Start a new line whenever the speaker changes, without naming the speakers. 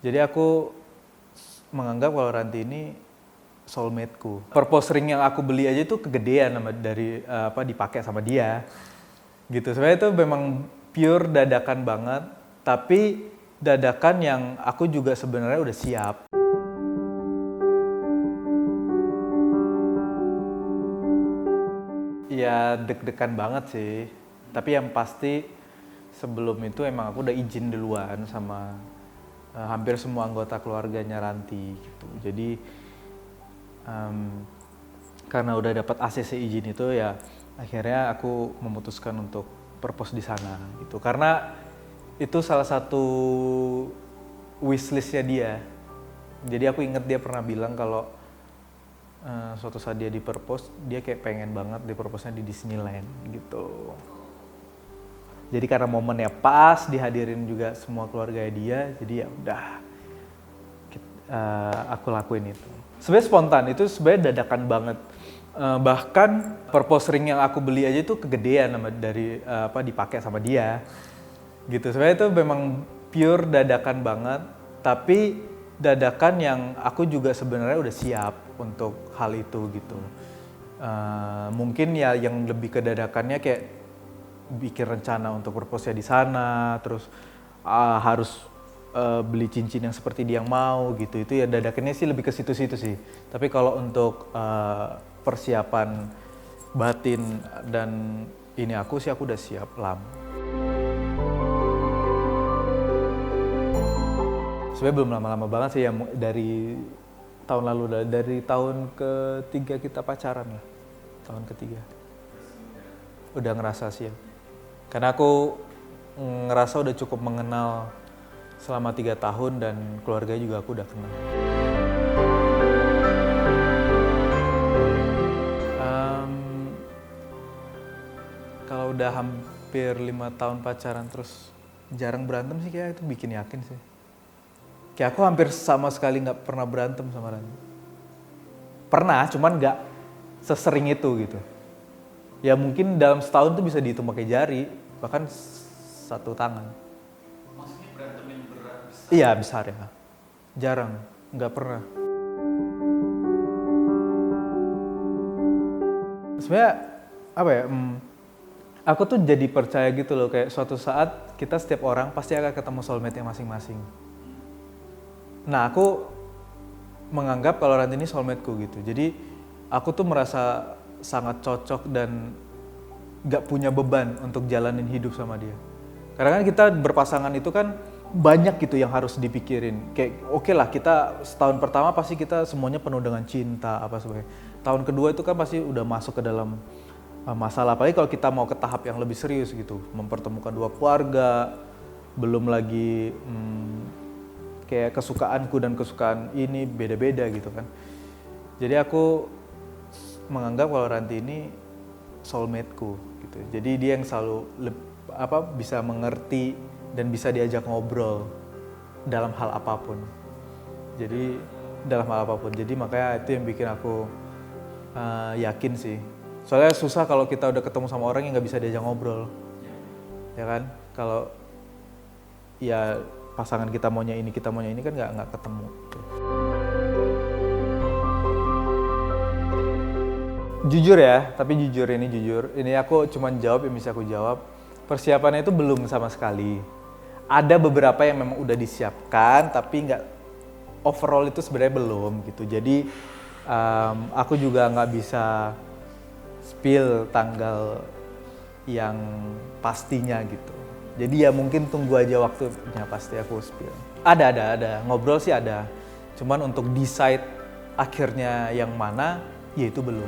Jadi aku menganggap kalau Ranti ini soulmate-ku. Purpose ring yang aku beli aja itu kegedean dari dipakai sama dia. Gitu. Sebenarnya itu memang pure dadakan banget, tapi dadakan yang aku juga sebenarnya udah siap. Ya deg-degan banget sih, tapi yang pasti sebelum itu emang aku udah izin duluan sama hampir semua anggota keluarganya Ranti gitu. Jadi karena udah dapat ACC izin itu ya akhirnya aku memutuskan untuk purpose di sana gitu. Karena itu salah satu wishlistnya dia. Jadi aku inget dia pernah bilang kalau suatu saat dia di purpose, dia kayak pengen banget di purpose-nya di Disneyland gitu. Jadi karena momennya pas, dihadirin juga semua keluarga dia, jadi ya udah aku lakuin itu. Sebenarnya spontan, itu sebenarnya dadakan banget. Bahkan purpose ring yang aku beli aja itu kegedean dari dipakai sama dia. Gitu. Sebenarnya itu memang pure dadakan banget, tapi dadakan yang aku juga sebenarnya udah siap untuk hal itu gitu. Mungkin ya yang lebih ke dadakannya kayak bikin rencana untuk purpose-nya di sana, terus harus beli cincin yang seperti dia yang mau gitu. Itu ya dadakannya sih lebih ke situ-situ sih. Tapi kalau untuk persiapan batin dan ini aku udah siap lama. Sebenarnya belum lama-lama banget sih ya, dari tahun lalu, dari tahun ketiga kita pacaran lah, tahun ketiga. Udah ngerasa siap. Karena aku ngerasa udah cukup mengenal selama 3 tahun dan keluarganya juga aku udah kenal. Kalau udah hampir 5 tahun pacaran terus jarang berantem sih kayak itu bikin yakin sih. Kayak aku hampir sama sekali nggak pernah berantem sama Ranti. Pernah, cuman nggak sesering itu gitu. Ya mungkin dalam setahun tuh bisa dihitung pakai jari, bahkan 1 tangan.
Maksudnya berantem yang berat besar?
Iya besar ya, jarang, nggak pernah. Sebenarnya apa ya? Aku tuh jadi percaya gitu loh, kayak suatu saat kita setiap orang pasti akan ketemu soulmate-nya masing-masing. Nah aku menganggap kalau Ranti ini soulmate-ku gitu. Jadi aku tuh merasa sangat cocok dan gak punya beban untuk jalanin hidup sama dia. Karena kan kita berpasangan itu kan banyak gitu yang harus dipikirin. Kayak oke lah kita setahun pertama pasti kita semuanya penuh dengan cinta apa sebagainya. Tahun kedua itu kan pasti udah masuk ke dalam masalah. Apalagi kalau kita mau ke tahap yang lebih serius gitu. Mempertemukan 2 keluarga, belum lagi kayak kesukaanku dan kesukaan ini beda-beda gitu kan. Jadi aku menganggap kalau Ranti ini soulmate-ku gitu. Jadi dia yang selalu bisa mengerti dan bisa diajak ngobrol dalam hal apapun. Jadi dalam hal apapun. Jadi makanya itu yang bikin aku yakin sih. Soalnya susah kalau kita udah ketemu sama orang yang nggak bisa diajak ngobrol, ya kan? Kalau ya pasangan kita maunya ini kan nggak ketemu. Jujur ya, tapi jujur ini aku cuman jawab yang bisa aku jawab. Persiapannya itu belum sama sekali. Ada beberapa yang memang udah disiapkan, tapi nggak overall itu sebenarnya belum gitu. Jadi aku juga nggak bisa spill tanggal yang pastinya gitu. Jadi ya mungkin tunggu aja waktunya pasti aku spill. Ada. Ngobrol sih ada. Cuman untuk decide akhirnya yang mana, ya itu belum.